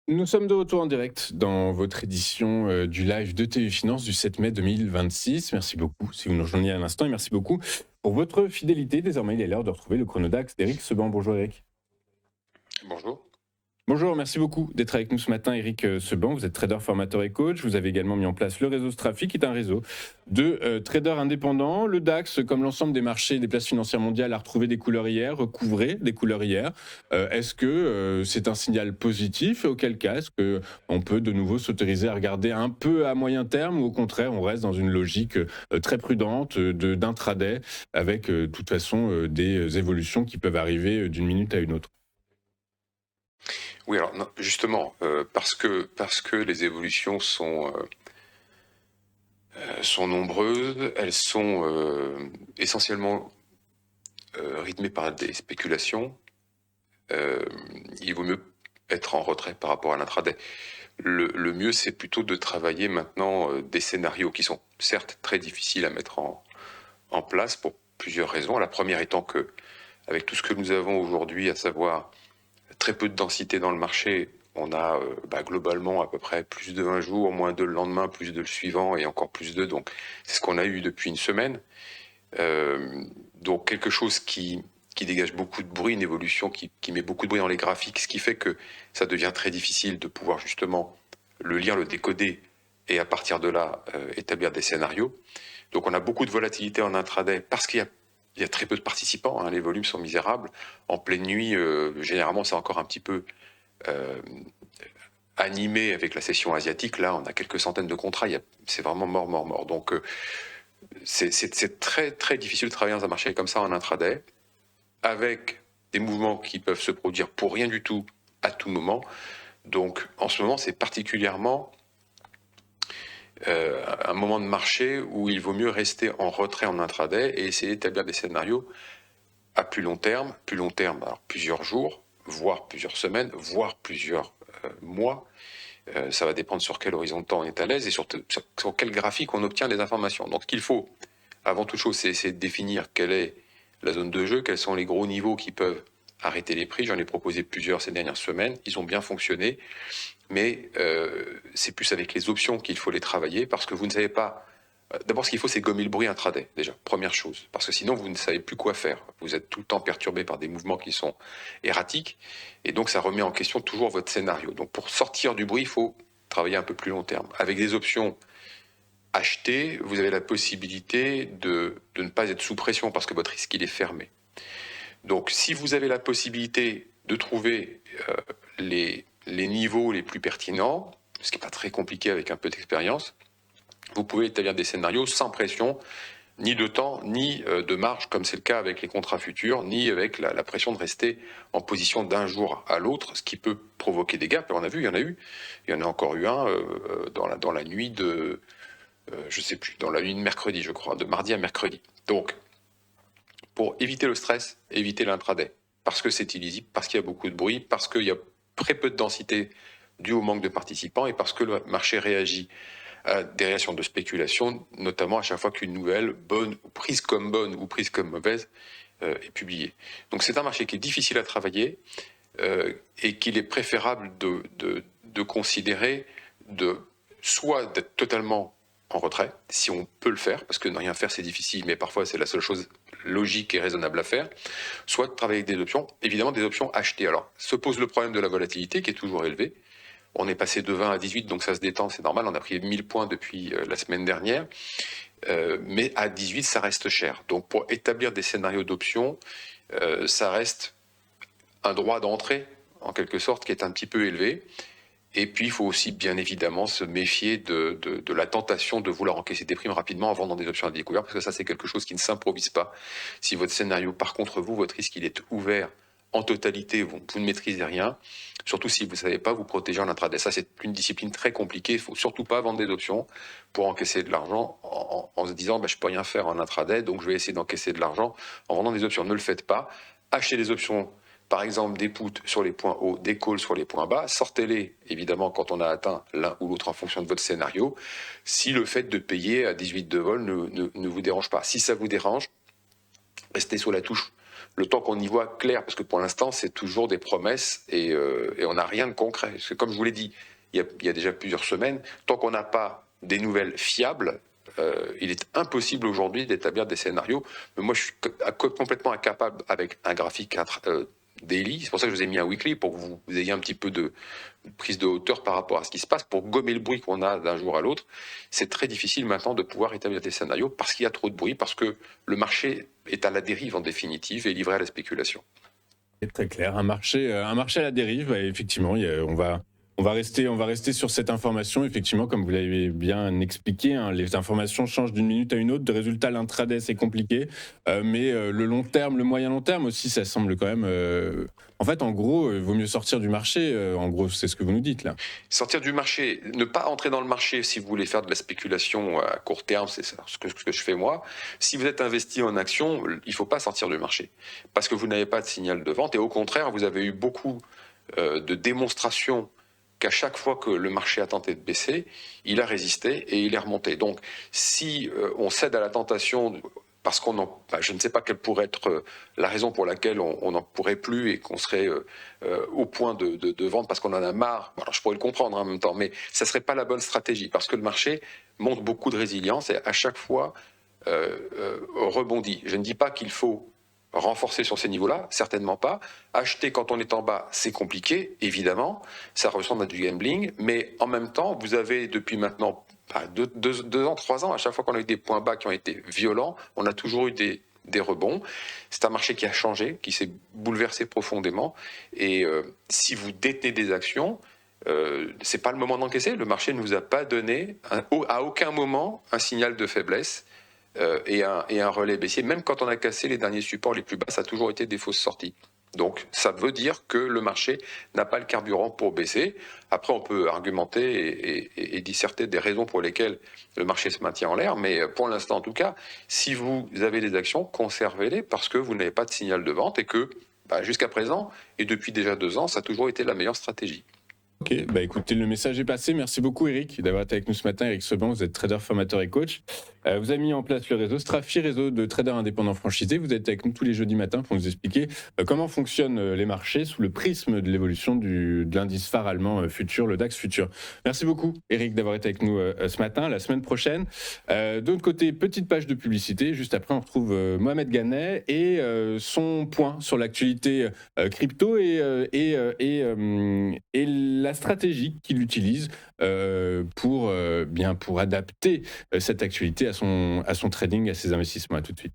Nous sommes de retour en direct dans votre édition du live de TV Finance du 7 mai 2026. Merci beaucoup si vous nous rejoignez à l'instant et merci beaucoup pour votre fidélité. Désormais, il est l'heure de retrouver le chronodax d'Éric Seban. Bonjour Eric. Bonjour. Bonjour, merci beaucoup d'être avec nous ce matin, Éric Seban. Vous êtes trader, formateur et coach. Vous avez également mis en place le réseau Strafi, qui est un réseau de traders indépendants. Le DAX, comme l'ensemble des marchés des places financières mondiales, a retrouvé des couleurs hier, recouvré des couleurs hier. Est-ce que c'est un signal positif? Et auquel cas, est-ce qu'on peut de nouveau s'autoriser à regarder un peu à moyen terme ou au contraire, on reste dans une logique très prudente d'intraday avec de toute façon des évolutions qui peuvent arriver d'une minute à une autre? Oui, alors non, justement, parce que les évolutions sont nombreuses, elles sont essentiellement rythmées par des spéculations. Il vaut mieux être en retrait par rapport à l'intraday. Le mieux, c'est plutôt de travailler maintenant des scénarios qui sont certes très difficiles à mettre en place pour plusieurs raisons. La première étant que, avec tout ce que nous avons aujourd'hui, à savoir très peu de densité dans le marché, on a globalement à peu près plus de un jour, moins de le lendemain, plus de le suivant et encore plus de. Donc c'est ce qu'on a eu depuis une semaine. Donc quelque chose qui dégage beaucoup de bruit, une évolution qui met beaucoup de bruit dans les graphiques, ce qui fait que ça devient très difficile de pouvoir justement le lire, le décoder et à partir de là établir des scénarios. Donc on a beaucoup de volatilité en intraday parce qu'il y a très peu de participants, hein, les volumes sont misérables. En pleine nuit, généralement, c'est encore un petit peu euh, animé avec la session asiatique. Là, on a quelques centaines de contrats, c'est vraiment mort, mort, mort. Donc c'est très, très difficile de travailler dans un marché comme ça en intraday, avec des mouvements qui peuvent se produire pour rien du tout à tout moment. Donc en ce moment, c'est particulièrement un moment de marché où il vaut mieux rester en retrait en intraday et essayer d'établir des scénarios à plus long terme, alors plusieurs jours, voire plusieurs semaines, voire plusieurs mois. Ça va dépendre sur quel horizon de temps on est à l'aise et sur quel graphique on obtient les informations. Donc ce qu'il faut, avant toute chose, c'est essayer de définir quelle est la zone de jeu, quels sont les gros niveaux qui peuvent arrêter les prix. J'en ai proposé plusieurs ces dernières semaines, ils ont bien fonctionné, mais c'est plus avec les options qu'il faut les travailler parce que vous ne savez pas. D'abord, ce qu'il faut, c'est gommer le bruit intraday, déjà, première chose. Parce que sinon, vous ne savez plus quoi faire. Vous êtes tout le temps perturbé par des mouvements qui sont erratiques. Et donc, ça remet en question toujours votre scénario. Donc, pour sortir du bruit, il faut travailler un peu plus long terme. Avec des options achetées, vous avez la possibilité de ne pas être sous pression parce que votre risque, il est fermé. Donc, si vous avez la possibilité de trouver les niveaux les plus pertinents, ce qui n'est pas très compliqué avec un peu d'expérience, vous pouvez établir des scénarios sans pression, ni de temps, ni de marge, comme c'est le cas avec les contrats futurs, ni avec la pression de rester en position d'un jour à l'autre, ce qui peut provoquer des gaps. Et on a vu, il y en a eu. Il y en a encore eu un dans la nuit de, je sais plus, dans la nuit de mercredi, je crois, de mardi à mercredi. Donc, pour éviter le stress, éviter l'intraday, parce que c'est illisible, parce qu'il y a beaucoup de bruit, parce qu'il y a très peu de densité due au manque de participants et parce que le marché réagit à des réactions de spéculation, notamment à chaque fois qu'une nouvelle, bonne ou prise comme mauvaise, est publiée. Donc c'est un marché qui est difficile à travailler et qu'il est préférable de considérer soit d'être totalement en retrait, si on peut le faire, parce que ne rien faire c'est difficile, mais parfois c'est la seule chose logique et raisonnable à faire, soit de travailler avec des options, évidemment des options achetées. Alors se pose le problème de la volatilité qui est toujours élevée. On est passé de 20 à 18, donc ça se détend, c'est normal. On a pris 1000 points depuis la semaine dernière. Mais à 18, ça reste cher. Donc pour établir des scénarios d'options, ça reste un droit d'entrée, en quelque sorte, qui est un petit peu élevé. Et puis, il faut aussi, bien évidemment, se méfier de la tentation de vouloir encaisser des primes rapidement en vendant des options à découvert, parce que ça, c'est quelque chose qui ne s'improvise pas. Si votre scénario, par contre, votre risque, il est ouvert en totalité, vous ne maîtrisez rien, surtout si vous ne savez pas vous protéger en intraday. Ça, c'est une discipline très compliquée. Il ne faut surtout pas vendre des options pour encaisser de l'argent en se disant je ne peux rien faire en intraday, donc je vais essayer d'encaisser de l'argent en vendant des options. Ne le faites pas. Achetez des options, par exemple des puts sur les points hauts, des calls sur les points bas. Sortez-les, évidemment, quand on a atteint l'un ou l'autre en fonction de votre scénario, si le fait de payer à 18 de vol ne vous dérange pas. Si ça vous dérange, restez sur la touche le temps qu'on y voit clair, parce que pour l'instant, c'est toujours des promesses et on n'a rien de concret. Parce que comme je vous l'ai dit, il y a déjà plusieurs semaines, tant qu'on n'a pas des nouvelles fiables, il est impossible aujourd'hui d'établir des scénarios. Mais moi, je suis complètement incapable avec un graphique daily. C'est pour ça que je vous ai mis un weekly, pour que vous ayez un petit peu de prise de hauteur par rapport à ce qui se passe, pour gommer le bruit qu'on a d'un jour à l'autre. C'est très difficile maintenant de pouvoir établir des scénarios parce qu'il y a trop de bruit, parce que le marché est à la dérive en définitive et livré à la spéculation. C'est très clair. Un marché à la dérive, bah, effectivement, on va rester sur cette information. Effectivement, comme vous l'avez bien expliqué, hein, les informations changent d'une minute à une autre. De résultats, l'intraday, c'est compliqué. Mais le long terme, le moyen long terme aussi, ça semble quand même. En fait, en gros, il vaut mieux sortir du marché. En gros, c'est ce que vous nous dites là. Sortir du marché, ne pas entrer dans le marché si vous voulez faire de la spéculation à court terme, c'est ça, ce que je fais moi. Si vous êtes investi en action, il ne faut pas sortir du marché parce que vous n'avez pas de signal de vente et au contraire, vous avez eu beaucoup de démonstrations qu'à chaque fois que le marché a tenté de baisser, il a résisté et il est remonté. Donc, si on cède à la tentation, parce je ne sais pas quelle pourrait être la raison pour laquelle on n'en pourrait plus et qu'on serait au point de vendre parce qu'on en a marre, alors je pourrais le comprendre en même temps, mais ça ne serait pas la bonne stratégie, parce que le marché montre beaucoup de résilience et à chaque fois rebondit. Je ne dis pas qu'il faut renforcer sur ces niveaux-là, certainement pas. Acheter quand on est en bas, c'est compliqué, évidemment. Ça ressemble à du gambling. Mais en même temps, vous avez depuis maintenant 2 ans, 3 ans, à chaque fois qu'on a eu des points bas qui ont été violents, on a toujours eu des rebonds. C'est un marché qui a changé, qui s'est bouleversé profondément. Et si vous détenez des actions, c'est pas le moment d'encaisser. Le marché ne vous a pas donné à aucun moment un signal de faiblesse. Et un relais baissier, même quand on a cassé les derniers supports les plus bas, ça a toujours été des fausses sorties. Donc ça veut dire que le marché n'a pas le carburant pour baisser. Après, on peut argumenter et disserter des raisons pour lesquelles le marché se maintient en l'air, mais pour l'instant en tout cas, si vous avez des actions, conservez-les parce que vous n'avez pas de signal de vente et que jusqu'à présent, et depuis déjà 2 ans, ça a toujours été la meilleure stratégie. Ok, bah écoutez, le message est passé. Merci beaucoup Eric d'avoir été avec nous ce matin. Eric Seban, vous êtes trader, formateur et coach. Vous avez mis en place le réseau Strafi, réseau de traders indépendants franchisés. Vous êtes avec nous tous les jeudis matins pour nous expliquer comment fonctionnent les marchés sous le prisme de l'évolution de l'indice phare allemand futur, le DAX futur. Merci beaucoup Eric d'avoir été avec nous ce matin. La semaine prochaine, de l'autre côté, petite page de publicité. Juste après, on retrouve Mohamed Ganet et son point sur l'actualité crypto et la stratégie qu'il utilise pour adapter cette actualité à son trading, à ses investissements. À tout de suite.